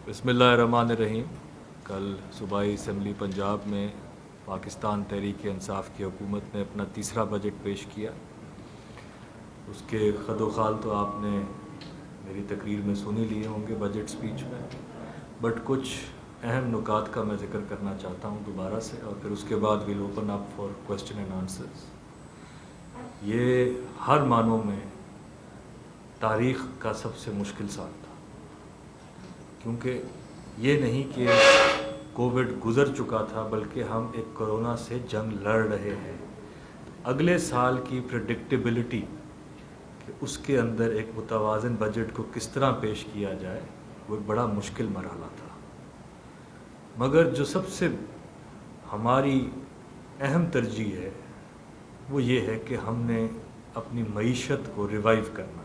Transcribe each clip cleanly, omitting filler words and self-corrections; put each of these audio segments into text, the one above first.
بسم اللہ الرحمن الرحیم. کل صوبائی اسمبلی پنجاب میں پاکستان تحریک انصاف کی حکومت نے اپنا تیسرا بجٹ پیش کیا. اس کے خد و خال تو آپ نے میری تقریر میں سن ہی لیے ہوں گے بجٹ سپیچ میں، بٹ کچھ اہم نکات کا میں ذکر کرنا چاہتا ہوں دوبارہ سے، اور پھر اس کے بعد we'll open up for question and answers. یہ ہر معنوں میں تاریخ کا سب سے مشکل سال تھا، کیونکہ یہ نہیں کہ کووڈ گزر چکا تھا بلکہ ہم ایک کرونا سے جنگ لڑ رہے ہیں. اگلے سال کی پریڈکٹیبلٹی کہ اس کے اندر ایک متوازن بجٹ کو کس طرح پیش کیا جائے وہ ایک بڑا مشکل مرحلہ تھا. مگر جو سب سے ہماری اہم ترجیح ہے وہ یہ ہے کہ ہم نے اپنی معیشت کو ریوائیو کرنا ہے.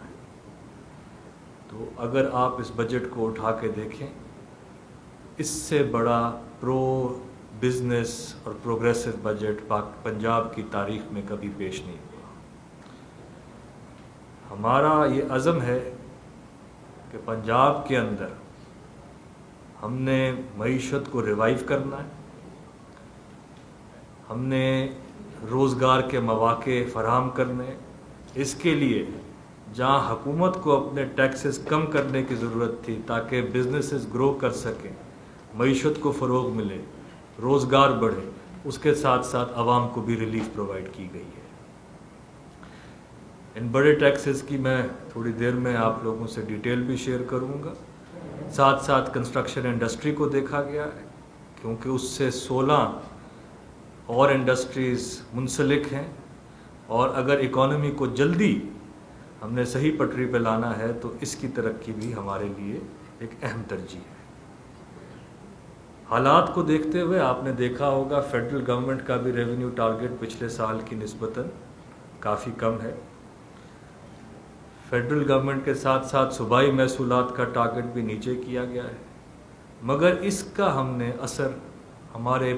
تو اگر آپ اس بجٹ کو اٹھا کے دیکھیں، اس سے بڑا پرو بزنس اور پروگریسو بجٹ پنجاب کی تاریخ میں کبھی پیش نہیں ہوا. ہمارا یہ عزم ہے کہ پنجاب کے اندر ہم نے معیشت کو ریوائیو کرنا ہے. ہم نے روزگار کے مواقع فراہم کرنے. اس کے لیے جہاں حکومت کو اپنے ٹیکسز کم کرنے کی ضرورت تھی تاکہ بزنسز گرو کر سکیں، معیشت کو فروغ ملے، روزگار بڑھے، اس کے ساتھ ساتھ عوام کو بھی ریلیف پرووائڈ کی گئی ہے. ان بڑے ٹیکسز کی میں تھوڑی دیر میں آپ لوگوں سے ڈیٹیل بھی شیئر کروں گا. ساتھ ساتھ کنسٹرکشن انڈسٹری کو دیکھا گیا ہے، کیونکہ اس سے 16 اور انڈسٹریز منسلک ہیں، اور اگر اکانومی کو جلدی ہم نے صحیح پٹری پہ لانا ہے تو اس کی ترقی بھی ہمارے لیے ایک اہم ترجیح ہے. حالات کو دیکھتے ہوئے آپ نے دیکھا ہوگا فیڈرل گورنمنٹ کا بھی ریونیو ٹارگٹ پچھلے سال کی نسبتاً کافی کم ہے. فیڈرل گورنمنٹ کے ساتھ ساتھ صوبائی محصولات کا ٹارگٹ بھی نیچے کیا گیا ہے، مگر اس کا ہم نے اثر ہمارے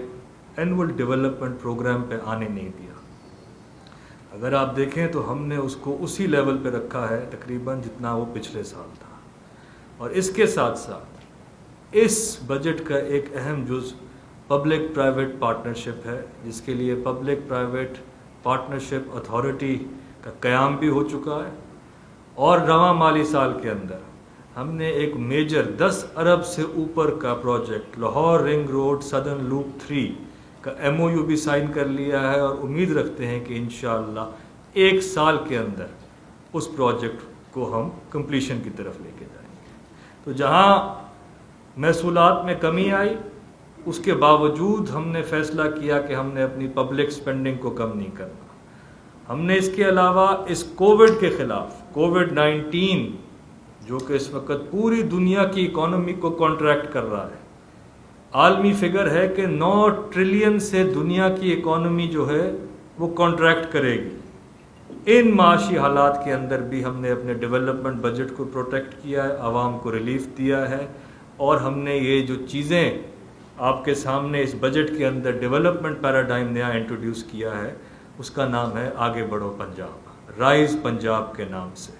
اینول ڈیولپمنٹ پروگرام پہ آنے نہیں دیا. اگر آپ دیکھیں تو ہم نے اس کو اسی لیول پہ رکھا ہے تقریباً جتنا وہ پچھلے سال تھا. اور اس کے ساتھ ساتھ اس بجٹ کا ایک اہم جز پبلک پرائیویٹ پارٹنرشپ ہے، جس کے لیے پبلک پرائیویٹ پارٹنرشپ اتھارٹی کا قیام بھی ہو چکا ہے. اور رواں مالی سال کے اندر ہم نے ایک میجر 10 ارب سے اوپر کا project Lahore ring road southern loop 3 کا MOU بھی سائن کر لیا ہے، اور امید رکھتے ہیں کہ انشاءاللہ 1 سال کے اندر اس پروجیکٹ کو ہم کمپلیشن کی طرف لے کے جائیں گے. تو جہاں محصولات میں کمی آئی، اس کے باوجود ہم نے فیصلہ کیا کہ ہم نے اپنی پبلک سپینڈنگ کو کم نہیں کرنا. ہم نے اس کے علاوہ اس کووڈ کے خلاف کووڈ-19 جو کہ اس وقت پوری دنیا کی اکانومی کو کانٹریکٹ کر رہا ہے، عالمی فگر ہے کہ 9 ٹریلین سے دنیا کی اکانومی جو ہے وہ کانٹریکٹ کرے گی. ان معاشی حالات کے اندر بھی ہم نے اپنے ڈیولپمنٹ بجٹ کو پروٹیکٹ کیا ہے، عوام کو ریلیف دیا ہے، اور ہم نے یہ جو چیزیں آپ کے سامنے اس بجٹ کے اندر ڈیولپمنٹ پیراڈائم نیا انٹروڈیوس کیا ہے، اس کا نام ہے آگے بڑھو پنجاب، رائز پنجاب کے نام سے.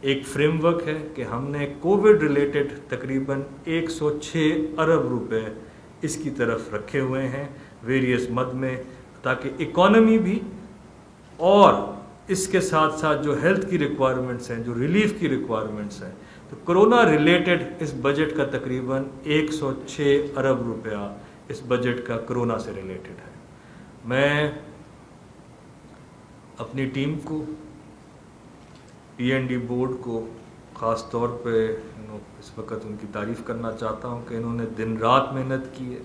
ایک فریم ورک ہے کہ ہم نے کووڈ ریلیٹڈ تقریباً 106 ارب روپے اس کی طرف رکھے ہوئے ہیں ویریس مد میں، تاکہ اکانومی بھی اور اس کے ساتھ ساتھ جو ہیلتھ کی ریکوائرمنٹس ہیں، جو ریلیف کی ریکوائرمنٹس ہیں، تو کرونا ریلیٹڈ اس بجٹ کا تقریباً 106 ارب روپیہ اس بجٹ کا کرونا سے ریلیٹڈ ہے. میں اپنی ٹیم کو، PND بورڈ کو خاص طور پہ اس وقت ان کی تعریف کرنا چاہتا ہوں کہ انہوں نے دن رات محنت کی ہے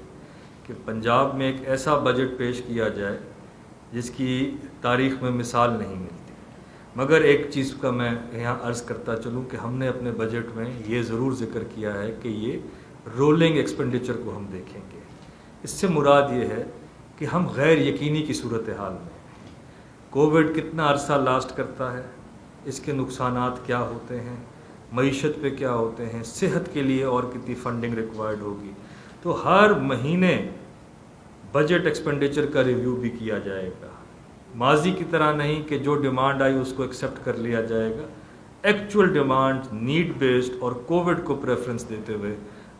کہ پنجاب میں ایک ایسا بجٹ پیش کیا جائے جس کی تاریخ میں مثال نہیں ملتی. مگر ایک چیز کا میں یہاں عرض کرتا چلوں کہ ہم نے اپنے بجٹ میں یہ ضرور ذکر کیا ہے کہ یہ رولنگ ایکسپینڈیچر کو ہم دیکھیں گے. اس سے مراد یہ ہے کہ ہم غیر یقینی کی صورتحال میں کووڈ کتنا عرصہ لاسٹ کرتا ہے، اس کے نقصانات کیا ہوتے ہیں، معیشت پہ کیا ہوتے ہیں، صحت کے لیے اور کتنی فنڈنگ ریکوائرڈ ہوگی. تو ہر مہینے بجٹ ایکسپینڈیچر کا ریویو بھی کیا جائے گا. ماضی کی طرح نہیں کہ جو ڈیمانڈ آئی اس کو ایکسیپٹ کر لیا جائے گا. ایکچول ڈیمانڈ، نیڈ بیسڈ اور کووڈ کو پریفرنس دیتے ہوئے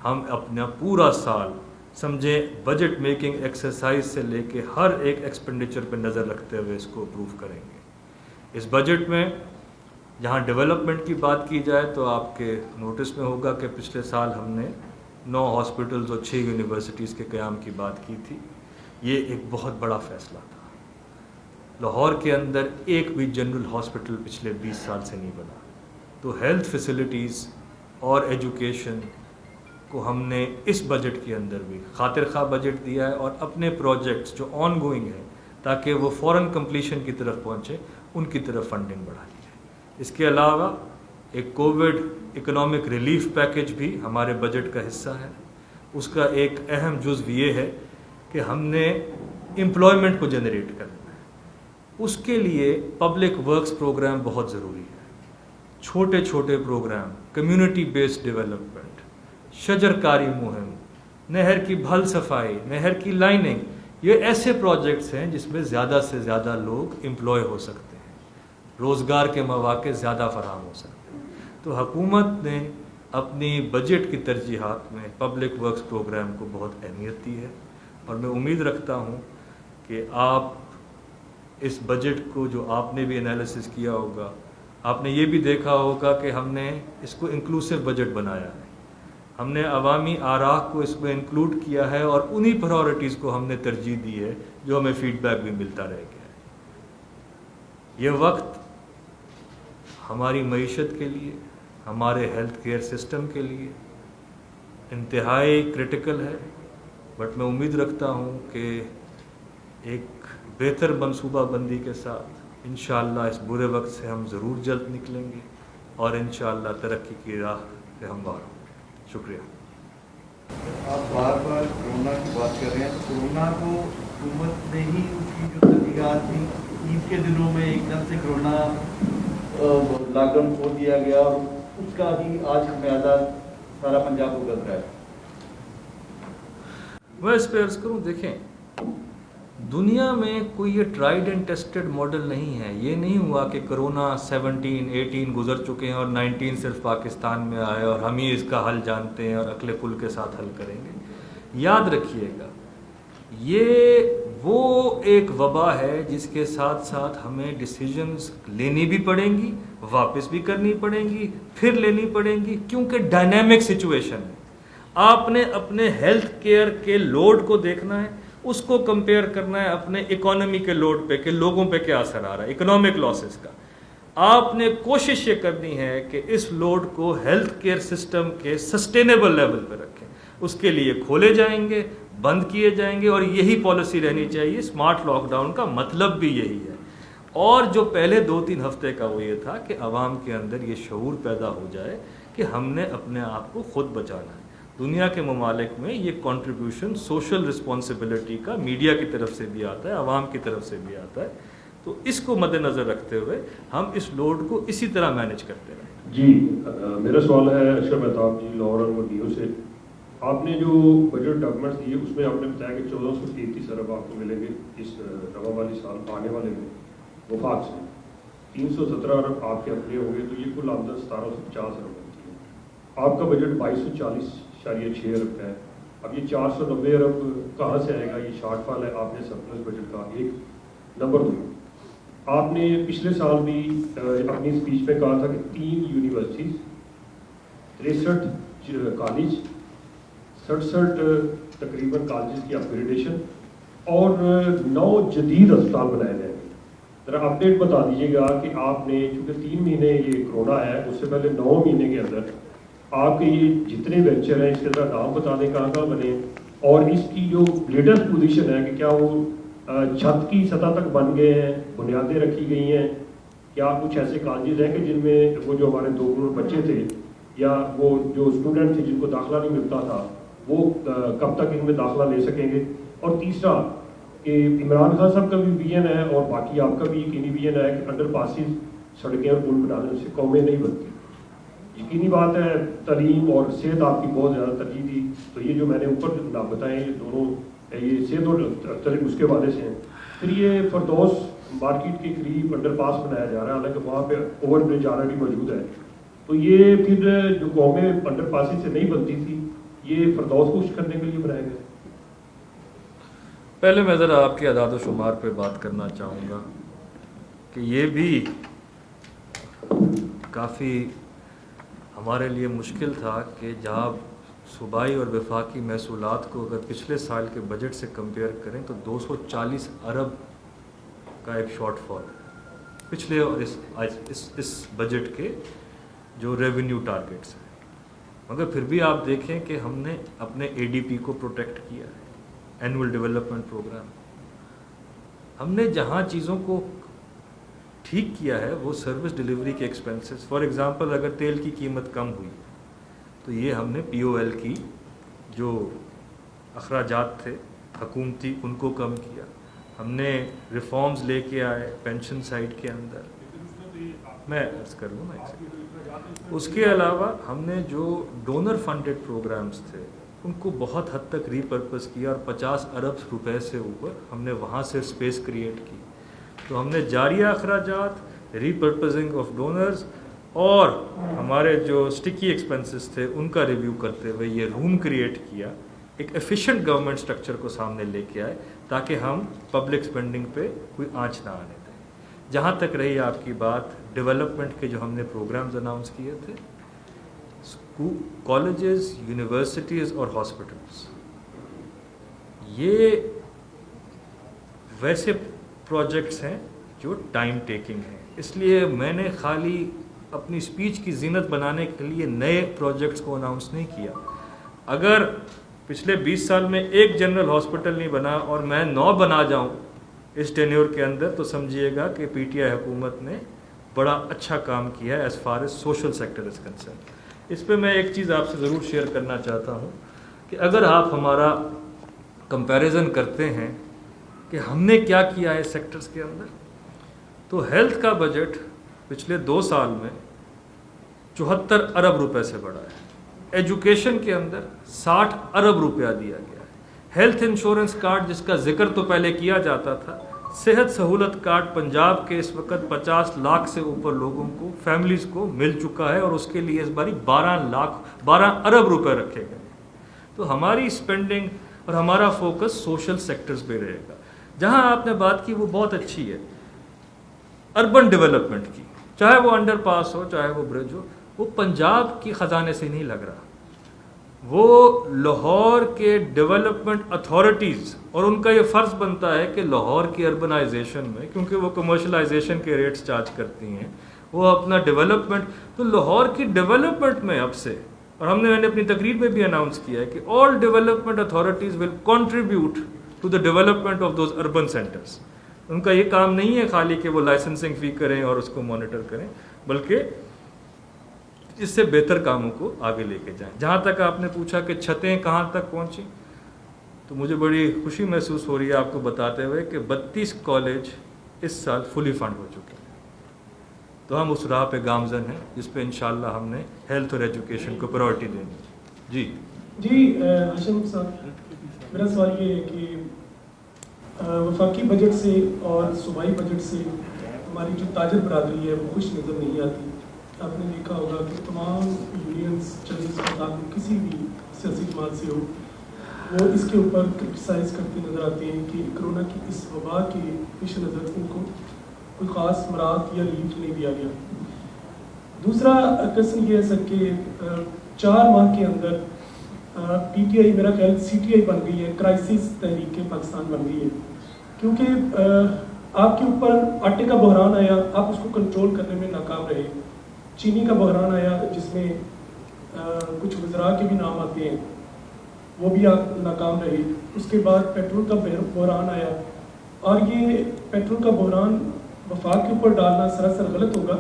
ہم اپنا پورا سال سمجھیں بجٹ میکنگ ایکسرسائز سے لے کے ہر ایک ایکسپینڈیچر پہ نظر رکھتے ہوئے اس کو اپروو کریں گے۔ اس بجٹ میں جہاں ڈیولپمنٹ کی بات کی جائے تو آپ کے نوٹس میں ہوگا کہ پچھلے سال ہم نے 9 ہاسپٹلز اور 6 یونیورسٹیز کے قیام کی بات کی تھی۔ یہ ایک بہت بڑا فیصلہ تھا۔ لاہور کے اندر ایک بھی جنرل ہاسپٹل پچھلے 20 سال سے نہیں بنا، تو ہیلتھ فیسلٹیز اور ایجوکیشن کو ہم نے اس بجٹ کے اندر بھی خاطر خواہ بجٹ دیا ہے، اور اپنے پروجیکٹس جو آن گوئنگ ہیں تاکہ وہ فوراً کمپلیشن کی طرف پہنچے ان کی طرف فنڈنگ بڑھا دی ہے۔ اس کے علاوہ ایک کووڈ اکنامک ریلیف پیکج بھی ہمارے بجٹ کا حصہ ہے۔ اس کا ایک اہم جزو یہ ہے کہ ہم نے امپلائمنٹ کو جنریٹ کرنا ہے۔ اس کے لیے پبلک ورکس پروگرام بہت ضروری ہے۔ چھوٹے چھوٹے پروگرام، کمیونٹی بیسڈ ڈیولپمنٹ، شجر کاری مہم، نہر کی بھل صفائی، نہر کی لائننگ، یہ ایسے پروجیکٹس ہیں جس میں زیادہ سے زیادہ لوگ امپلائے ہو سکتے ہیں، روزگار کے مواقع زیادہ فراہم ہو سکتے ہیں۔ تو حکومت نے اپنی بجٹ کی ترجیحات میں پبلک ورکس پروگرام کو بہت اہمیت دی ہے، اور میں امید رکھتا ہوں کہ آپ اس بجٹ کو جو آپ نے بھی انالیسس کیا ہوگا، آپ نے یہ بھی دیکھا ہوگا کہ ہم نے اس کو انکلوسیو بجٹ بنایا ہے۔ ہم نے عوامی آراء کو اس میں انکلوڈ کیا ہے، اور انہی پرائورٹیز کو ہم نے ترجیح دی ہے جو ہمیں فیڈ بیک بھی ملتا رہ گیا ہے۔ یہ وقت ہماری معیشت کے لیے، ہمارے ہیلتھ کیئر سسٹم کے لیے انتہائی کرٹیکل ہے، بٹ میں امید رکھتا ہوں کہ ایک بہتر منصوبہ بندی کے ساتھ انشاءاللہ اس برے وقت سے ہم ضرور جلد نکلیں گے، اور انشاءاللہ ترقی کی راہ پہ ہموار ہوں گے۔ شکریہ۔ آپ بار بار کرونا کی بات کر رہے ہیں، تو کرونا کو حکومت نے ہی اس کی جو تحقیقات تھی، عید کے دنوں میں ایک دم سے کرونا لاک ڈاؤن کھول دیا گیا، اور اس کا ہی آج خمیازہ سارا پنجاب کو گزرا ہے۔ میں اس پہ عرض کروں، دیکھیں دنیا میں کوئی یہ ٹرائیڈ اینڈ ٹیسٹڈ ماڈل نہیں ہے۔ یہ نہیں ہوا کہ کرونا 17 18 گزر چکے ہیں اور 19 صرف پاکستان میں آئے اور ہم ہی اس کا حل جانتے ہیں اور عقل کل کے ساتھ حل کریں گے۔ یاد رکھیے گا، یہ وہ ایک وبا ہے جس کے ساتھ ساتھ ہمیں ڈیسیجنز لینی بھی پڑیں گی، واپس بھی کرنی پڑیں گی، پھر لینی پڑیں گی، کیونکہ ڈائنامک سچویشن ہے۔ آپ نے اپنے ہیلتھ کیئر کے لوڈ کو دیکھنا ہے، اس کو کمپیئر کرنا ہے اپنے اکانومی کے لوڈ پہ کہ لوگوں پہ کیا اثر آ رہا ہے اکنامک لاسز کا۔ آپ نے کوشش یہ کرنی ہے کہ اس لوڈ کو ہیلتھ کیئر سسٹم کے سسٹینیبل لیول پہ رکھیں۔ اس کے لیے کھولے جائیں گے، بند کیے جائیں گے، اور یہی پالیسی رہنی چاہیے۔ اسمارٹ لاک ڈاؤن کا مطلب بھی یہی ہے۔ اور جو پہلے 2-3 ہفتے کا وہ یہ تھا کہ عوام کے اندر یہ شعور پیدا ہو جائے کہ ہم نے اپنے آپ کو خود بچانا ہے۔ دنیا کے ممالک میں یہ کنٹریبیوشن سوشل رسپانسبلٹی کا میڈیا کی طرف سے بھی آتا ہے، عوام کی طرف سے بھی آتا ہے، تو اس کو مد نظر رکھتے ہوئے ہم اس لوڈ کو اسی طرح مینیج کرتے رہیں۔ جی میرا سوال ہے اشرف مہتاب جی، لاہور اور ڈیو سے۔ آپ نے جو بجٹ ڈاکومنٹس دیے اس میں آپ نے بتایا کہ 1433 ارب آپ کو ملیں گے اس رواں والی سال آنے والے میں وفاق سے، 317 ارب آپ کے اپنے ہوں گے، تو یہ کل آمدن 1750 ارب ہوتی ہے۔ آپ کا بجٹ 2240.6 ارب کا ہے۔ اب یہ 490 ارب کہاں سے آئے گا؟ یہ شارٹ فال ہے آپ نے سرپلس بجٹ کا۔ ایک نمبر 2، آپ نے پچھلے سال بھی اپنی اسپیچ میں کہا تھا کہ 3 یونیورسٹیز، 63 کالج، 67 تقریباً کالجز کی اپ گریڈیشن اور 9 جدید اسپتال بنائے گئے ہیں۔ ذرا اپڈیٹ بتا دیجیے گا کہ آپ نے، چونکہ 3 مہینے یہ کرونا ہے، اس سے پہلے 9 مہینے کے اندر آپ کے یہ جتنے وینچر ہیں اس کے ذرا نام بتا دیں کہاں کہاں بنے، اور اس کی جو لیٹسٹ پوزیشن ہے کہ کیا وہ چھت کی سطح تک بن گئے ہیں، بنیادیں رکھی گئی ہیں، کیا کچھ ایسے کالجز ہیں کہ جن میں وہ جو ہمارے 2 کروڑ بچے تھے یا وہ جو اسٹوڈنٹ تھے جن کو داخلہ نہیں ملتا تھا وہ کب تک ان میں داخلہ لے سکیں گے؟ اور تیسرا کہ عمران خان صاحب کا بھی ویژن ہے اور باقی آپ کا بھی یقینی ویژن ہے کہ انڈر پاسز، سڑکیں اور پل بنانے سے قومیں نہیں بنتی۔ یقینی بات ہے تعلیم اور صحت آپ کی بہت زیادہ ترجیح دی، تو یہ جو میں نے اوپر نام بتائے یہ دونوں، یہ صحت اور اس کے حوالے سے ہیں۔ پھر یہ فردوس مارکیٹ کے قریب انڈر پاس بنایا جا رہا ہے، حالانکہ وہاں پہ اوور برج آلریڈی موجود ہے، تو یہ پھر جو قومیں انڈر پاسز سے نہیں بنتی تھی یہ فردوس کو خوش کرنے کے لیے بنائے گئے؟ پہلے میں ذرا آپ کے اعداد و شمار پہ بات کرنا چاہوں گا کہ یہ بھی کافی ہمارے لیے مشکل تھا کہ جہاں صوبائی اور وفاقی محصولات کو اگر پچھلے سال کے بجٹ سے کمپیئر کریں تو 240 ارب کا ایک شارٹ فال پچھلے اور اس بجٹ کے جو ریونیو ٹارگٹس ہیں، مگر پھر بھی آپ دیکھیں کہ ہم نے اپنے اے ڈی پی کو پروٹیکٹ کیا ہے، اینول ڈیولپمنٹ پروگرام. ہم نے جہاں چیزوں کو ٹھیک کیا ہے وہ سروس ڈیلیوری کے ایکسپنسز، فار ایگزامپل اگر تیل کی قیمت کم ہوئی تو یہ ہم نے پی او ایل کی جو اخراجات تھے حکومتی ان کو کم کیا. ہم نے ریفارمز لے کے آئے پینشن سائٹ کے اندر، میں عرض کر لوں نا. اس کے علاوہ ہم نے جو ڈونر فنڈڈ پروگرامز تھے ان کو بہت حد تک ری پرپز کیا اور 50 ارب روپے سے اوپر ہم نے وہاں سے اسپیس کریٹ کی. تو ہم نے جاریہ اخراجات، ری پرپزنگ آف ڈونرز اور ہمارے جو اسٹکی ایکسپنسز تھے ان کا ریویو کرتے ہوئے یہ روم کریٹ کیا، ایک ایفیشینٹ گورنمنٹ اسٹرکچر کو سامنے لے کے آئے تاکہ ہم پبلک اسپینڈنگ پہ کوئی آنچ نہ آنے دیں. جہاں تک رہی آپ کی بات ڈیولپمنٹ کے جو ہم نے پروگرامز اناؤنس کیے تھے، کالجز، یونیورسٹیز اور ہاسپٹلس، یہ ویسے پروجیکٹس ہیں جو ٹائم ٹیکنگ ہیں. اس لیے میں نے خالی اپنی اسپیچ کی زینت بنانے کے لیے نئے پروجیکٹس کو اناؤنس نہیں کیا. اگر پچھلے 20 سال میں ایک جنرل ہاسپٹل نہیں بنا اور میں 9 بنا جاؤں اس ٹینیور کے اندر تو سمجھیے گا کہ پی ٹی آئی حکومت نے بڑا اچھا کام کیا ہے as far as social sector is concerned. اس پہ میں ایک چیز آپ سے ضرور شیئر کرنا چاہتا ہوں کہ اگر آپ ہمارا کمپیریزن کرتے ہیں کہ ہم نے کیا کیا ہے سیکٹرز کے اندر، تو ہیلتھ کا بجٹ پچھلے 2 سال میں 74 ارب روپے سے بڑھا ہے. ایجوکیشن کے اندر 60 ارب روپیہ دیا گیا ہے. ہیلتھ انشورنس کارڈ جس کا ذکر تو پہلے کیا جاتا تھا، صحت سہولت کارڈ پنجاب کے اس وقت 50 لاکھ سے اوپر لوگوں کو، فیملیز کو مل چکا ہے اور اس کے لیے اس باری 12 ارب روپے رکھے گئے. تو ہماری اسپینڈنگ اور ہمارا فوکس سوشل سیکٹرز پہ رہے گا. جہاں آپ نے بات کی وہ بہت اچھی ہے اربن ڈیولپمنٹ کی، چاہے وہ انڈر پاس ہو چاہے وہ برج ہو، وہ پنجاب کی خزانے سے نہیں لگ رہا، وہ لاہور کے ڈیولپمنٹ اتھارٹیز، اور ان کا یہ فرض بنتا ہے کہ لاہور کی اربنائزیشن میں، کیونکہ وہ کمرشلائزیشن کے ریٹس چارج کرتی ہیں، وہ اپنا ڈیولپمنٹ، تو لاہور کی ڈیولپمنٹ میں اب سے، اور میں نے اپنی تقریر میں بھی اناؤنس کیا ہے کہ all development authorities will contribute to the development of those urban centres. ان کا یہ کام نہیں ہے خالی کہ وہ لائسنسنگ فی کریں اور اس کو مانیٹر کریں، بلکہ اس سے بہتر کاموں کو آگے لے کے جائیں. جہاں تک آپ نے پوچھا کہ چھتیں کہاں تک پہنچیں، تو مجھے بڑی خوشی محسوس ہو رہی ہے آپ کو بتاتے ہوئے کہ 32 کالج اس سال فلی فنڈ ہو چکے ہیں. تو ہم اس راہ پہ گامزن ہیں جس پہ انشاءاللہ ہم نے ہیلتھ اور ایجوکیشن کو پرائورٹی دینی. جی ہاشم صاحب، میرا سوال یہ ہے کہ وفاقی بجٹ سے اور صوبائی بجٹ سے ہماری جو تاجر برادری ہے وہ خوش نظر نہیں آتی. آپ نے دیکھا ہوگا کہ تمام یونینز چاہے اس کا تعلق کسی بھی سیاسی جماعت سے ہو، وہ اس کے اوپر کرٹیسائز کرتے نظر آتے ہیں کہ کرونا کی اس وبا کے پیش نظر ان کو کوئی خاص مراعات یا ریلیف نہیں دیا گیا. دوسرا کوشچن یہ ہے سر کہ 4 ماہ کے اندر پی ٹی آئی، میرا خیال سی ٹی آئی بن گئی ہے، کرائسس تحریک پاکستان بن گئی ہے، کیونکہ آپ کے اوپر آٹے کا بحران آیا، آپ اس کو کنٹرول کرنے میں ناکام رہے. چینی کا بحران آیا جس میں کچھ وزراء کے بھی نام آتے ہیں، وہ بھی آپ ناکام رہے. اس کے بعد پیٹرول کا بحران آیا، اور یہ پیٹرول کا بحران وفاق کے اوپر ڈالنا سراسر غلط ہوگا،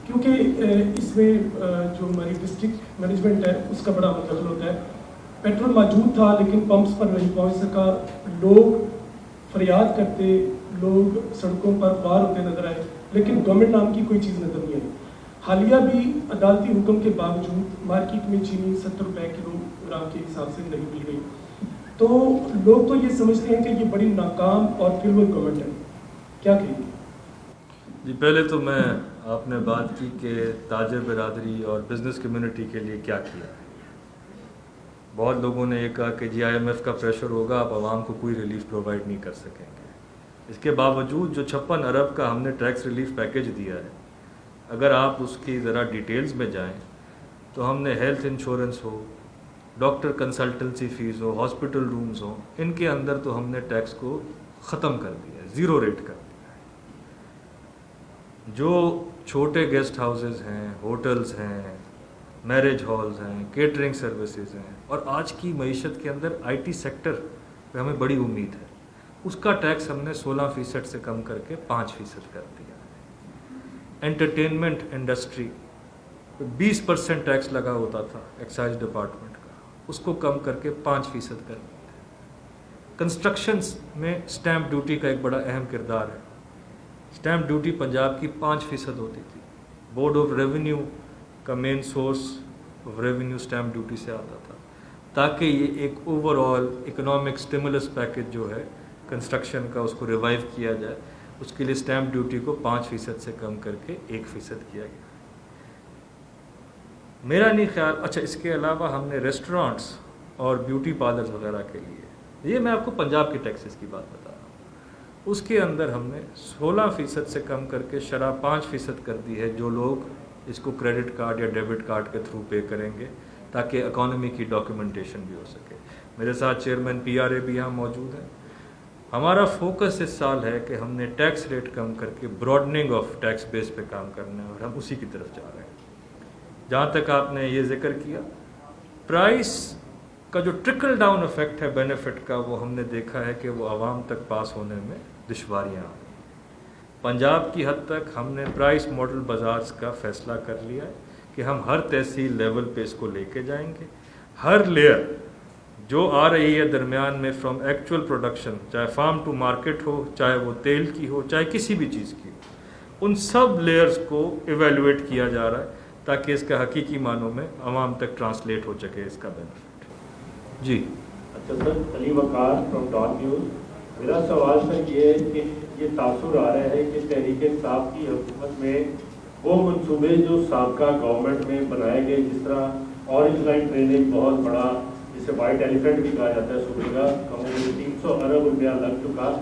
کیونکہ اس میں جو ہماری ڈسٹرکٹ مینجمنٹ ہے اس کا بڑا دخل ہوتا ہے. پیٹرول موجود تھا لیکن پمپس پر نہیں پہنچ سکا، لوگ فریاد کرتے، لوگ سڑکوں پر پار ہوتے نظر آئے، لیکن گورنمنٹ نام کی کوئی چیز نظر نہیں آئی. حالیہ بھی عدالتی حکم کے باوجود مارکیٹ میں چینی 70 روپے کلو گرام کے حساب سے نہیں مل گئی. تو لوگ تو یہ سمجھتے ہیں کہ یہ بڑی ناکام اور فیلور گورنمنٹ ہے. کیا کہیں گے؟ جی پہلے تو میں آپ نے بات کی کہ تاجر برادری اور بزنس کمیونٹی کے لیے کیا کیا ہے. بہت لوگوں نے یہ کہا کہ جی IMF کا پریشر ہوگا، آپ عوام کو کوئی ریلیف پرووائڈ نہیں کر سکیں گے۔ اس کے باوجود جو 56 ارب کا ہم نے ٹیکس ریلیف پیکیج دیا ہے، اگر آپ اس کی ذرا ڈیٹیلز میں جائیں تو ہم نے ہیلتھ انشورنس ہو، ڈاکٹر کنسلٹنسی فیس ہو، ہاسپٹل رومز ہوں، ان کے اندر تو ہم نے ٹیکس کو ختم کر دیا ہے، 0 ریٹ کر دیا ہے۔ جو چھوٹے گیسٹ ہاؤسز ہیں، ہوٹلز ہیں، میرج ہالز ہیں، کیٹرنگ سروسز ہیں، اور آج کی معیشت کے اندر IT سیکٹر پہ ہمیں بڑی امید ہے، اس کا ٹیکس ہم نے 16% سے کم کر کے 5% کر دیا ہے۔ انٹرٹینمنٹ انڈسٹری 20% ٹیکس لگا ہوتا تھا ایکسائز ڈپارٹمنٹ کا، اس کو کم کر کے 5% کر دیا ہے۔ کنسٹرکشنز میں سٹیمپ ڈیوٹی کا ایک بڑا اہم کردار ہے۔ سٹیمپ ڈیوٹی پنجاب کی 5% ہوتی تھی، بورڈ آف ریونیو کا main source of revenue stamp duty سے آتا تھا، تاکہ یہ ایک overall economic stimulus package جو ہے کنسٹرکشن کا، اس کو ریوائیو کیا جائے، اس کے لیے سٹیمپ ڈیوٹی کو 5% سے کم کر کے 1% کیا گیا۔ میرا نہیں خیال، اچھا اس کے علاوہ ہم نے ریسٹورانٹس اور بیوٹی پارلرز وغیرہ کے لیے، یہ میں آپ کو پنجاب کے ٹیکسز کی بات بتا رہا ہوں، اس کے اندر ہم نے 16% سے کم کر کے شرح 5% کر دی ہے، جو لوگ اس کو کریڈٹ کارڈ یا ڈیبٹ کارڈ کے تھرو پے کریں گے، تاکہ اکانومی کی ڈاکیومنٹیشن بھی ہو سکے۔ میرے ساتھ چیئرمین PRA بھی یہاں موجود ہیں۔ ہمارا فوکس اس سال ہے کہ ہم نے ٹیکس ریٹ کم کر کے براڈننگ آف ٹیکس بیس پہ کام کرنا ہے، اور ہم اسی کی طرف جا رہے ہیں۔ جہاں تک آپ نے یہ ذکر کیا پرائس کا جو ٹرکل ڈاؤن افیکٹ ہے بینیفٹ کا، وہ ہم نے دیکھا ہے کہ وہ عوام تک پاس ہونے میں دشواریاں آ رہی ہیں۔ پنجاب کی حد تک ہم نے پرائس ماڈل بازارز کا فیصلہ کر لیا ہے کہ ہم ہر تحصیل لیول پہ اس کو لے کے جائیں گے۔ ہر لیئر جو آ رہی ہے درمیان میں فرام ایکچوئل پروڈکشن، چاہے فارم ٹو مارکیٹ ہو، چاہے وہ تیل کی ہو، چاہے کسی بھی چیز کی ہو، ان سب لیئرز کو ایویلویٹ کیا جا رہا ہے تاکہ اس کا حقیقی معنوں میں عوام تک ٹرانسلیٹ ہو سکے اس کا بینیفٹ۔ جی اچھا سر، علی وقار فرام ڈان نیوز۔ میرا سوال سر یہ ہے کہ یہ تاثر آ رہا ہے کہ تحریک انصاف کی حکومت میں وہ منصوبے جو سابقہ گورنمنٹ میں بنائے گئے، جس طرح اورنج لائن ٹرین ایک بہت بڑا، جسے وائٹ ایلیفینٹ بھی کہا جاتا ہے صوبے کا، 300 ارب روپیہ لگ چکا،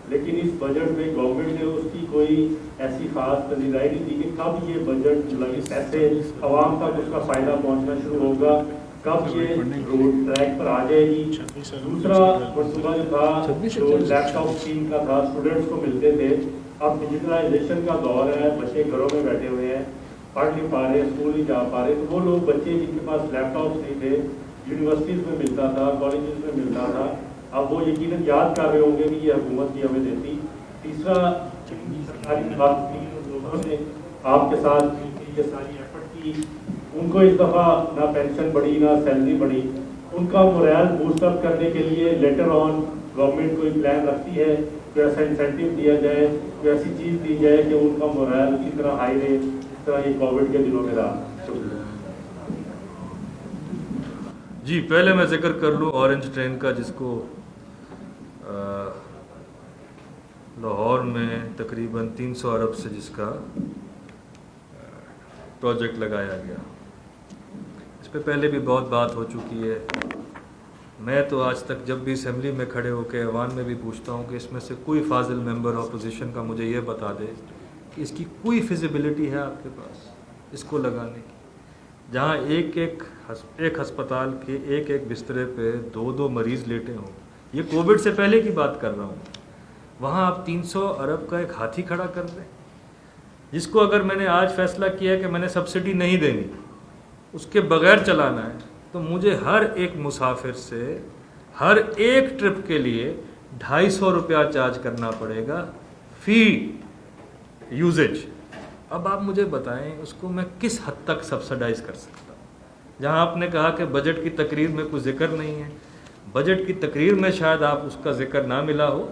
لیکن اس بجٹ میں گورنمنٹ نے اس کی کوئی ایسی خاص نظرائی نہیں دی کہ کب یہ بجٹ پیسے عوام تک اس کا فائدہ پہنچنا شروع ہوگا، کب یہ روڈ ٹریک پر آ جائے گی۔ دوسرا منصوبہ جو تھا، جو لیپ ٹاپ اسکیم کا تھا، اسٹوڈنٹس کو ملتے تھے، اب ڈیجیٹلائزیشن کا دور ہے، بچے گھروں میں بیٹھے ہوئے ہیں، پڑھ نہیں پا رہے، اسکول نہیں جا پا رہے، تو وہ لوگ بچے جن کے پاس لیپ ٹاپس نہیں تھے، یونیورسٹیز میں ملتا تھا، کالجز میں ملتا تھا، اب وہ یقیناً یاد کر رہے ہوں گے کہ یہ حکومت کی ہمیں دیتی۔ تیسرا، سرکاری بات لوگوں نے آپ کے ساتھ یہ ساری ایفرٹ کی، ان کو اس دفعہ نہ پینشن بڑھی نہ سیلری بڑھی، ان کا مورائل بوسٹ اپ کرنے کے لیے لیٹر آن گورنمنٹ کوئی پلان رکھتی ہے، کوئی ایسا انسینٹیو دیا جائے، کوئی ایسی چیز دی جائے کہ ان کا مورائل اسی طرح ہائی رہے جس طرح یہ کووڈ کے دنوں میں رہا؟ جی، پہلے میں ذکر کر لوں اورنج ٹرین کا، جس کو لاہور میں تقریباً 300 ارب سے جس کا پروجیکٹ لگایا گیا۔ اس پہ پہلے بھی بہت بات ہو چکی ہے۔ میں تو آج تک جب بھی اسمبلی میں کھڑے ہو کے ایوان میں بھی پوچھتا ہوں کہ اس میں سے کوئی فاضل ممبر اپوزیشن کا مجھے یہ بتا دے کہ اس کی کوئی فیزیبلٹی ہے آپ کے پاس اس کو لگانے کی، جہاں ایک ہسپتال کے ایک بسترے پہ 2 مریض لیٹے ہوں۔ یہ کووڈ سے پہلے کی بات کر رہا ہوں۔ وہاں آپ 300 ارب کا ایک ہاتھی کھڑا کر دیں، جس کو اگر میں نے آج فیصلہ کیا کہ میں نے سبسڈی نہیں دینی، اس کے بغیر چلانا ہے، تو مجھے ہر ایک مسافر سے ہر ایک ٹرپ کے لیے 250 روپیہ چارج کرنا پڑے گا فی یوزیج۔ اب آپ مجھے بتائیں اس کو میں کس حد تک سبسڈائز کر سکتا ہوں؟ جہاں آپ نے کہا کہ بجٹ کی تقریر میں کوئی ذکر نہیں ہے، بجٹ کی تقریر میں شاید آپ اس کا ذکر نہ ملا ہو،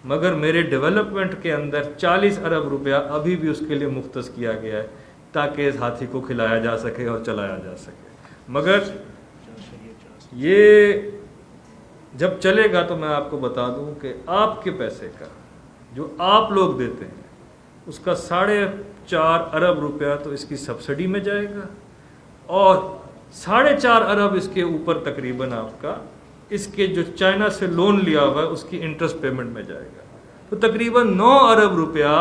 مگر میرے ڈیولپمنٹ کے اندر 40 ارب روپیہ ابھی بھی اس کے لیے مختص کیا گیا ہے تاکہ اس ہاتھی کو کھلایا جا سکے اور چلایا جا سکے۔ مگر یہ جب چلے گا تو میں آپ کو بتا دوں کہ آپ کے پیسے کا جو آپ لوگ دیتے ہیں اس کا 4.5 ارب روپیہ تو اس کی سبسڈی میں جائے گا، اور 4.5 ارب اس کے اوپر تقریباً آپ کا اس کے جو چائنا سے لون لیا ہوا ہے اس کی انٹرسٹ پیمنٹ میں جائے گا. تو تقریباً 9 ارب روپیہ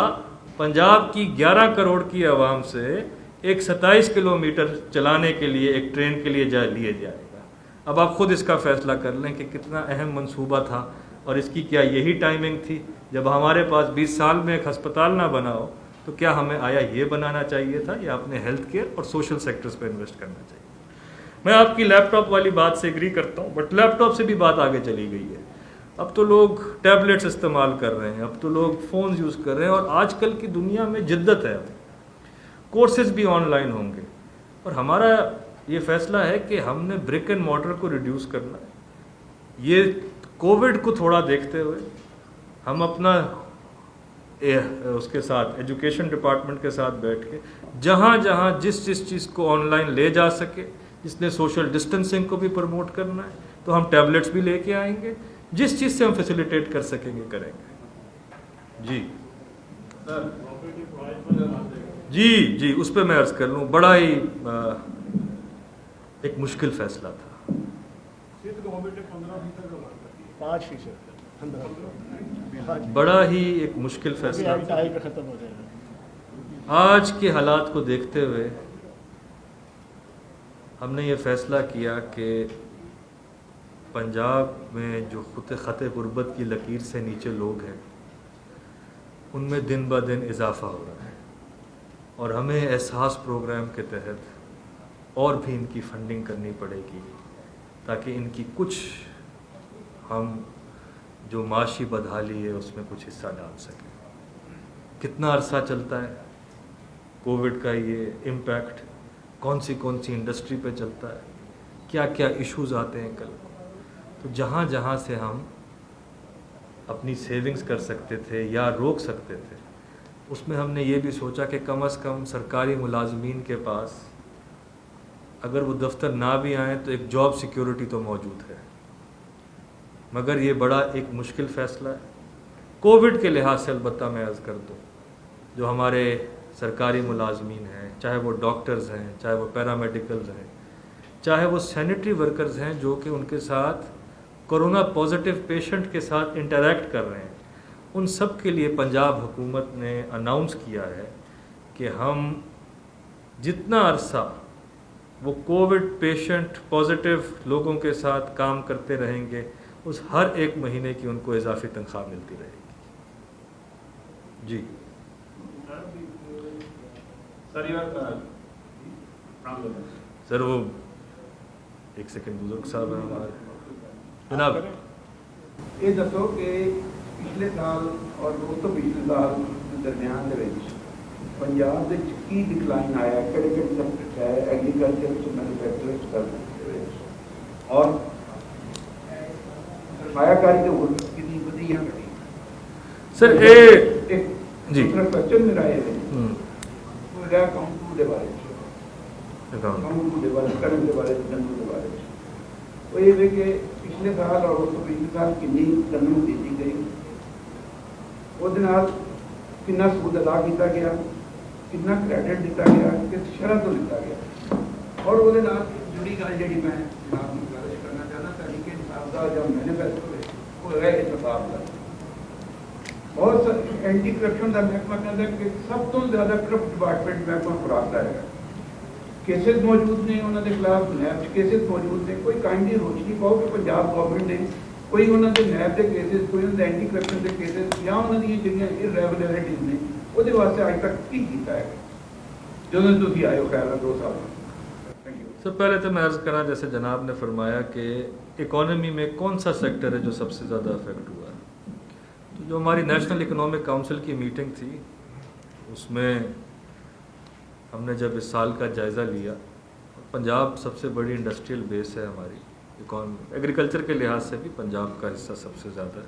پنجاب کی 11 کروڑ کی عوام سے ایک 27 کلومیٹر چلانے کے لیے ایک ٹرین کے لیے لیے جائے گا. اب آپ خود اس کا فیصلہ کر لیں کہ کتنا اہم منصوبہ تھا اور اس کی کیا یہی ٹائمنگ تھی. جب ہمارے پاس 20 سال میں ایک ہسپتال نہ بنا ہو تو کیا ہمیں آیا یہ بنانا چاہیے تھا یا اپنے ہیلتھ کیئر اور سوشل سیکٹرز پہ انویسٹ کرنا چاہیے. میں آپ کی لیپ ٹاپ والی بات سے ایگری کرتا ہوں, بٹ لیپ ٹاپ سے بھی بات آگے چلی گئی ہے. اب تو لوگ ٹیبلیٹس استعمال کر رہے ہیں, اب تو لوگ فونز یوز کر رہے ہیں, اور آج کل کی دنیا میں جدت ہے. کورسز بھی آن لائن ہوں گے, اور ہمارا یہ فیصلہ ہے کہ ہم نے برک اینڈ مارٹر کو ریڈیوس کرنا ہے. یہ کووڈ کو تھوڑا دیکھتے ہوئے ہم اپنا اس کے ساتھ ایجوکیشن ڈپارٹمنٹ کے ساتھ بیٹھ کے جہاں جہاں جس چیز کو آن لائن لے جا سکے, جس نے سوشل ڈسٹینسنگ کو بھی پروموٹ کرنا ہے تو ہم ٹیبلیٹس بھی لے کے آئیں گے, جس چیز سے ہم فیسیلیٹیٹ کر سکیں گے کریں گے. جی اس پہ میں عرض کر لوں, بڑا ہی ایک مشکل فیصلہ تھا. 5%. بڑا ہی ایک مشکل فیصلہ تھا. ختم ہو جائے گا. آج کے حالات کو دیکھتے ہوئے ہم نے یہ فیصلہ کیا کہ پنجاب میں جو خط غربت کی لکیر سے نیچے لوگ ہیں ان میں دن بہ دن اضافہ ہو رہا ہے, اور ہمیں احساس پروگرام کے تحت اور بھی ان کی فنڈنگ کرنی پڑے گی تاکہ ان کی کچھ ہم جو معاشی بدحالی ہے اس میں کچھ حصہ ڈال سکیں. کتنا عرصہ چلتا ہے کووڈ کا یہ امپیکٹ, کون سی انڈسٹری پہ چلتا ہے, کیا کیا ایشوز آتے ہیں کل. تو جہاں جہاں سے ہم اپنی سیونگز کر سکتے تھے یا روک سکتے تھے اس میں ہم نے یہ بھی سوچا کہ کم از کم سرکاری ملازمین کے پاس اگر وہ دفتر نہ بھی آئیں تو ایک جاب سیکیورٹی تو موجود ہے. مگر یہ بڑا ایک مشکل فیصلہ ہے کووڈ کے لحاظ سے. البتہ میں عرض کر دوں جو ہمارے سرکاری ملازمین ہیں, چاہے وہ ڈاکٹرز ہیں, چاہے وہ پیرامیڈیکلز ہیں, چاہے وہ سینیٹری ورکرز ہیں جو کہ ان کے ساتھ کورونا پازیٹیو پیشنٹ کے ساتھ انٹریکٹ کر رہے ہیں, ان سب کے لیے پنجاب حکومت نے اناؤنس کیا ہے کہ ہم جتنا عرصہ وہ کووڈ پیشنٹ پازیٹیو لوگوں کے ساتھ کام کرتے رہیں گے اس ہر ایک مہینے کی ان کو اضافی تنخواہ ملتی رہے گی. جی سر وہ ایک سیکنڈ بزرگ صاحب ہیں ہمارے جناب. یہ دسو کہ پچھلے سال اور اس تو پچھلے سال درمیان دے وچ پنجاب دے کی ڈکلائن آیا, کہڑے سیکٹر ہے, ایگریکلچر مینوفیکچرنگ سروس اور سرمایہ کاری کے ورک کتنی بدی ہے سر ایک جی دوسرا کوشچن میرا یہ ہے وہ ہے اکاؤنٹ ٹو دے بارے اکاؤنٹ ٹو دے بارے کرنٹ دے بارے جنرل دے بارے وہ یہ ہے کہ پچھلے سال اور اس پچھلے سال کنی تنخواہ دیتی گئی, وہ کنا سود ادا کیا گیا, کتنا کریڈٹ دیتا گیا, کس شرح تو دیتا گیا, اور وہ جڑی گل جی میں جناب گزارش کرنا چاہتا تحریک انصاف کا جو مینیفیسٹو ہے وہ ہے اتفاق کا. بہت اینٹی کرپشن کا محکمہ کہتا ہے کہ سب تو زیادہ کرپٹ ڈپارٹمنٹ محکمہ خوراک کا ہے. کیسز موجود نے انہوں کے خلاف, نیب کیسز موجود نے, کوئی کائنڈلی روشنی پاؤ کہ پنجاب گورنمنٹ نے کوئی انہوں کے نیب کے کیسز, کوئی انہوں اینٹی کرپشن کے کیسز یا انہوں کی جہاں ارریگولرٹیز نے وہ واسطے اج تک کی کیتا ہے جدوں تھی آئے ہو خیر 2 سال. سب پہلے تو میں عرض کرنا جیسے جناب نے فرمایا کہ اکانومی میں کون سا سیکٹر ہے جو سب سے زیادہ افیکٹ ہوا ہے. تو جو ہماری نیشنل اکنامک کونسل کی میٹنگ تھی اس میں ہم نے جب اس سال کا جائزہ لیا, پنجاب سب سے بڑی انڈسٹریل بیس ہے ہماری اکانومی, ایگریکلچر کے لحاظ سے بھی پنجاب کا حصہ سب سے زیادہ ہے.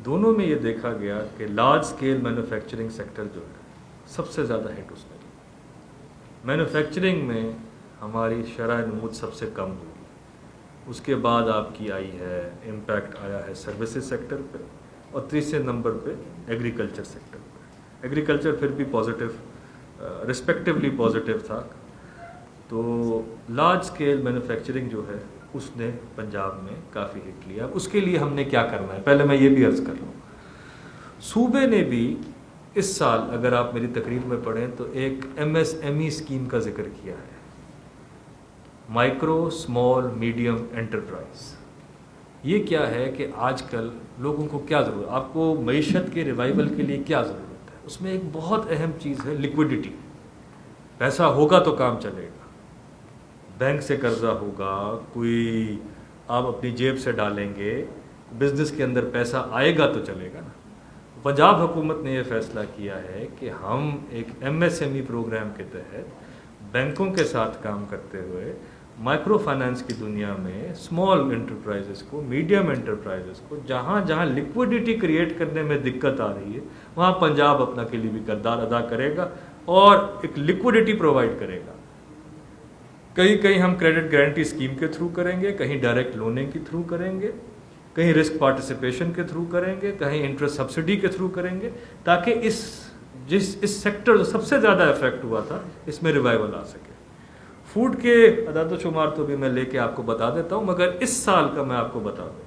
دونوں میں یہ دیکھا گیا کہ لارج اسکیل مینوفیکچرنگ سیکٹر جو ہے سب سے زیادہ ہٹ اس میں. مینوفیکچرنگ میں ہماری شرح نمود سب سے کم ہوگی, اس کے بعد آپ کی آئی ہے امپیکٹ آیا ہے سروسز سیکٹر پہ, اور تیسرے نمبر پہ ایگریکلچر سیکٹر پہ. ایگریکلچر پھر بھی پازیٹیو رسپیکٹیولی پازیٹیو تھا. تو لارج اسکیل مینوفیکچرنگ جو ہے اس نے پنجاب میں کافی ہٹ لیا. اس کے لیے ہم نے کیا کرنا ہے, پہلے میں یہ بھی عرض کر لوں, صوبے نے بھی اس سال اگر آپ میری تقریر میں پڑھیں تو ایک MSME اسکیم کا ذکر کیا ہے, مائکرو اسمال میڈیم انٹرپرائز. یہ کیا ہے کہ آج کل لوگوں کو کیا ضرورت, آپ کو معیشت کے ریوائول کے لیے کیا ضرورت ہے, اس میں ایک بہت اہم چیز ہے لیکوڈیٹی. پیسہ ہوگا تو کام چلے گا, بینک سے قرضہ ہوگا, کوئی آپ اپنی جیب سے ڈالیں گے, بزنس کے اندر پیسہ آئے گا تو چلے گا نا. پنجاب حکومت نے یہ فیصلہ کیا ہے کہ ہم ایک MSME پروگرام کے تحت بینکوں کے ساتھ کام کرتے ہوئے مائکرو فائنانس کی دنیا میں اسمال انٹرپرائزز کو, میڈیم انٹرپرائزز کو, جہاں جہاں لیکوڈیٹی کریٹ کرنے میں دقت آ رہی ہے وہاں پنجاب اپنا کلیدی کردار ادا کرے گا اور ایک لیکوڈیٹی پرووائڈ کرے گا. کہیں ہم کریڈٹ گارنٹی اسکیم کے تھرو کریں گے, کہیں ڈائریکٹ لوننگ کے تھرو کریں گے, کہیں رسک پارٹیسپیشن کے تھرو کریں گے, کہیں انٹرسٹ سبسڈی کے تھرو کریں گے, تاکہ اس سیکٹر جو سب سے زیادہ افیکٹ ہوا تھا اس میں ریوائول آ سکے. فوڈ کے اعداد و شمار تو بھی میں لے کے آپ کو بتا دیتا ہوں, مگر اس سال کا میں آپ کو بتا دوں,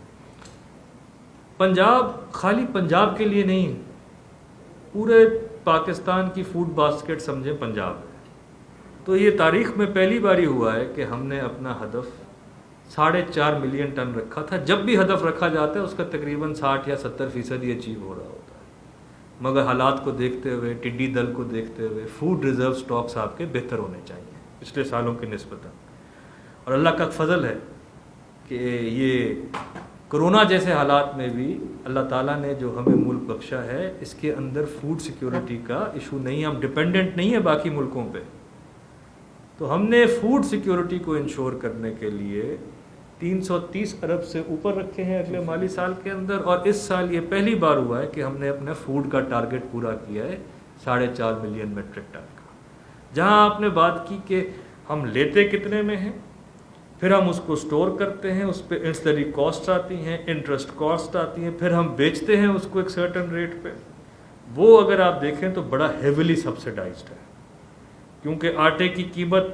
پنجاب خالی پنجاب کے لیے نہیں, پورے پاکستان کی فوڈ باسکٹ سمجھیں پنجاب ہے. تو یہ تاریخ میں پہلی باری ہوا ہے کہ ہم نے اپنا ہدف 4.5 ملین ٹن رکھا تھا. جب بھی ہدف رکھا جاتا ہے اس کا تقریباً 60 یا 70% ہی اچیو ہو رہا ہوتا ہے, مگر حالات کو دیکھتے ہوئے, ٹڈی دل کو دیکھتے ہوئے فوڈ ریزرو سٹاکس آپ کے بہتر ہونے چاہیے پچھلے سالوں کی نسبتاً. اور اللہ کا فضل ہے کہ یہ کرونا جیسے حالات میں بھی اللہ تعالیٰ نے جو ہمیں ملک بخشا ہے اس کے اندر فوڈ سیکیورٹی کا ایشو نہیں, ہم ڈپینڈنٹ نہیں ہیں باقی ملکوں پہ. تو ہم نے فوڈ سیکیورٹی کو انشور کرنے کے لیے 330 ارب سے اوپر رکھے ہیں اگلے مالی سال کے اندر, اور اس سال یہ پہلی بار ہوا ہے کہ ہم نے اپنے فوڈ کا ٹارگٹ پورا کیا ہے 4.5 ملین میٹرک ٹن کا. جہاں آپ نے بات کی کہ ہم لیتے کتنے میں ہیں, پھر ہم اس کو سٹور کرتے ہیں, اس پہ انسلری کاسٹ آتی ہیں, انٹرسٹ کاسٹ آتی ہیں, پھر ہم بیچتے ہیں اس کو ایک سرٹن ریٹ پہ, وہ اگر آپ دیکھیں تو بڑا ہیویلی سبسڈائزڈ ہے, کیونکہ آٹے کی قیمت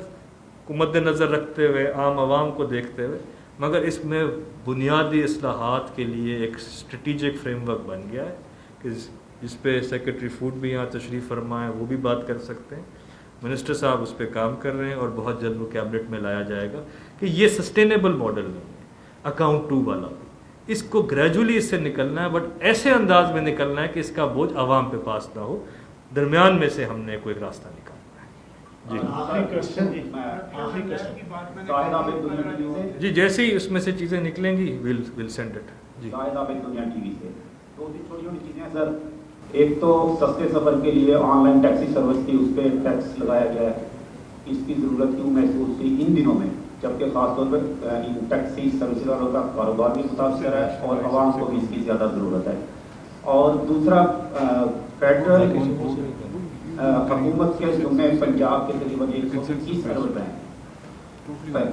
کو مد نظر رکھتے ہوئے, عام عوام کو دیکھتے ہوئے, مگر اس میں بنیادی اصلاحات کے لیے ایک اسٹریٹجک فریم ورک بن گیا ہے کہ جس پہ سیکرٹری فوڈ بھی یہاں تشریف فرما ہے, وہ بھی بات کر سکتے ہیں. منسٹر صاحب اس پہ کام کر رہے ہیں اور بہت جلد وہ کیبنٹ میں لایا جائے گا کہ یہ سسٹینیبل ماڈل نہیں ہے. اکاؤنٹ 2 والا اس کو گریجولی اس سے نکلنا ہے, بٹ ایسے انداز میں نکلنا ہے کہ اس کا بوجھ عوام پہ پاس نہ ہو, درمیان میں سے ہم نے کوئی راستہ نکالنا ہے. جی جیسے ہی اس میں سے چیزیں نکلیں گی ویل سینڈ اٹ. جی ایک تو سستے سفر کے لیے آن لائن ٹیکسی سروس تھی, اس پہ ٹیکس لگایا گیا ہے. اس کی ضرورت کیوں محسوس ہوئی ان دنوں میں, جبکہ خاص طور پر ان ٹیکسی سروس والوں کا کاروبار بھی متاثر ہے اور عوام کو بھی اس کی زیادہ ضرورت ہے. اور دوسرا, فیڈرل حکومت کے ذمے پنجاب کے تقریباً 121 ارب روپے ہیں,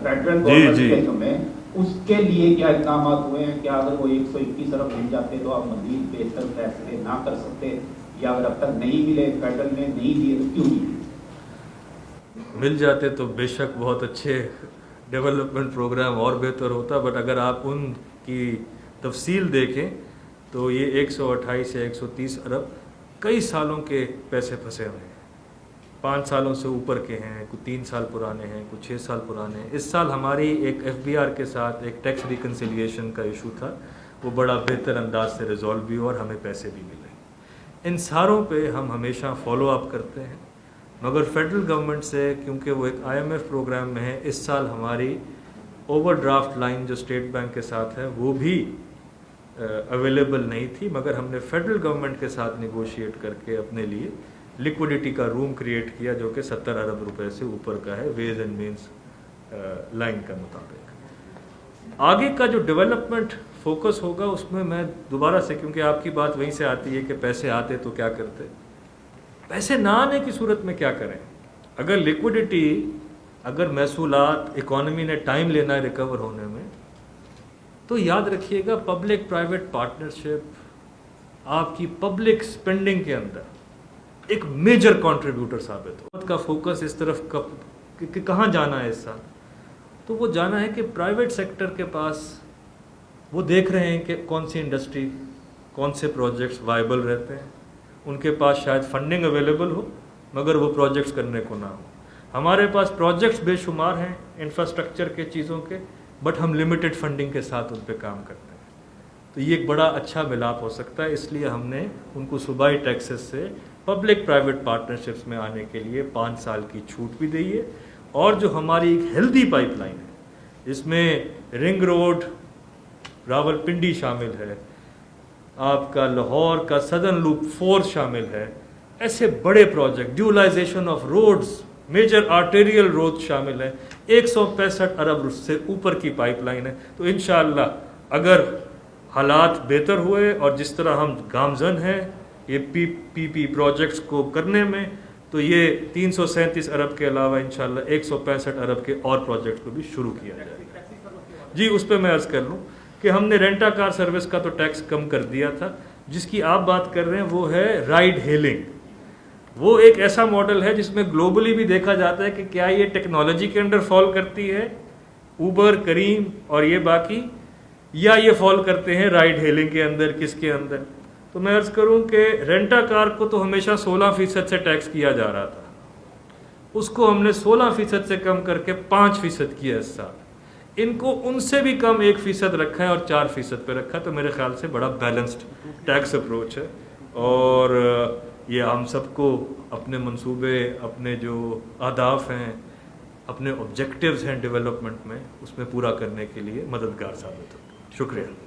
فیڈرل گورنمنٹ کے ذمے, اس کے لیے کیا اقدامات ہوئے ہیں؟ کیا اگر وہ 121 ارب مل جاتے تو آپ مزید بہتر فیصلے نہ کر سکتے, یا اگر اب تک نہیں ملے, فیڈرل نے نہیں دیے تو کیوں نہیں مل جاتے تو بے شک بہت اچھے ڈیولپمنٹ پروگرام اور بہتر ہوتا, بٹ اگر آپ ان کی تفصیل دیکھیں تو یہ 128 یا 130 ارب کئی سالوں کے پیسے پھنسے ہوئے ہیں, 5 سالوں سے اوپر کے ہیں, کچھ 3 سال پرانے ہیں, کچھ 6 سال پرانے ہیں. اس سال ہماری ایک FBR کے ساتھ ایک ٹیکس ریکنسیلیشن کا ایشو تھا, وہ بڑا بہتر انداز سے ریزالو بھی ہوا اور ہمیں پیسے بھی ملے. ان ساروں پہ ہم ہمیشہ فالو اپ کرتے ہیں, مگر فیڈرل گورنمنٹ سے کیونکہ وہ ایک IMF پروگرام میں ہے, اس سال ہماری اوور ڈرافٹ لائن جو اسٹیٹ بینک کے ساتھ ہے وہ بھی اویلیبل نہیں تھی, مگر ہم نے فیڈرل گورنمنٹ کے ساتھ نیگوشیٹ کر کے اپنے لیے لیکوڈیٹی کا روم کریٹ کیا جو کہ 70 ارب روپے سے اوپر کا ہے ویز اینڈ مینس لائن کا مطابق. آگے کا جو ڈیولپمنٹ فوکس ہوگا اس میں دوبارہ سے, کیونکہ آپ کی بات وہیں سے آتی ہے کہ پیسے آتے تو کیا کرتے, پیسے نہ آنے کی صورت میں کیا کریں. اگر لیکوڈیٹی, اگر محصولات, اکانومی نے ٹائم لینا ہے ریکور ہونے میں, تو یاد رکھیے گا پبلک پرائیویٹ پارٹنرشپ آپ کی پبلک سپینڈنگ کے اندر ایک میجر کنٹریبیوٹر ثابت ہو. کا فوکس اس طرف کہ کہاں جانا ہے اس سال، تو وہ جانا ہے کہ پرائیویٹ سیکٹر کے پاس وہ دیکھ رہے ہیں کہ کون سی انڈسٹری، کون سے پروجیکٹس وائبل رہتے ہیں، ان کے پاس شاید فنڈنگ اویلیبل ہو مگر وہ پروجیکٹس کرنے کو نہ ہو. ہمارے پاس پروجیکٹس بے شمار ہیں انفراسٹرکچر کے چیزوں کے، بٹ ہم لمیٹڈ فنڈنگ کے ساتھ ان پہ کام کرتے ہیں. تو یہ ایک بڑا اچھا ملاپ ہو سکتا ہے، اس لیے ہم نے ان کو صوبائی ٹیکسز سے پبلک پرائیویٹ پارٹنرشپس میں آنے کے لیے 5 سال کی چھوٹ بھی دی ہے. اور جو ہماری ایک ہیلدی پائپ لائن ہے، اس میں رنگ روڈ راولپنڈی شامل ہے، آپ کا لاہور کا سدرن لوپ 4 شامل ہے، ایسے بڑے project, dualisation of roads, major arterial road شامل ہے، 165 ارب سے اوپر کی پائپ لائن ہے. تو انشاءاللہ اگر حالات بہتر ہوئے اور جس طرح ہم گامزن ہیں یہ پی پی پروجیکٹس کو کرنے میں، تو یہ 337 ارب کے علاوہ انشاءاللہ 165 ارب کے اور پروجیکٹ کو بھی شروع کیا جائے گا. جی اس پہ میں عرض کر لوں کہ ہم نے رینٹا کار سروس کا تو ٹیکس کم کر دیا تھا. جس کی آپ بات کر رہے ہیں وہ ہے رائڈ ہیلنگ. وہ ایک ایسا ماڈل ہے جس میں گلوبلی بھی دیکھا جاتا ہے کہ کیا یہ ٹیکنالوجی کے انڈر فال کرتی ہے، اوبر، کریم اور یہ باقی، یا یہ فال کرتے ہیں رائڈ ہیلنگ کے اندر، کس کے اندر. تو میں عرض کروں کہ رینٹا کار کو تو ہمیشہ 16% سے ٹیکس کیا جا رہا تھا، اس کو ہم نے 16% سے کم کر کے 5% کیا اس سال. ان کو ان سے بھی کم 1% رکھا ہے اور 4% پہ رکھا. تو میرے خیال سے بڑا بیلنسڈ ٹیکس اپروچ ہے، اور یہ ہم سب کو اپنے منصوبے، اپنے جو اہداف ہیں، اپنے آبجیکٹیوز ہیں ڈیولپمنٹ میں، اس میں پورا کرنے کے لیے مددگار ثابت ہوگا. شکریہ.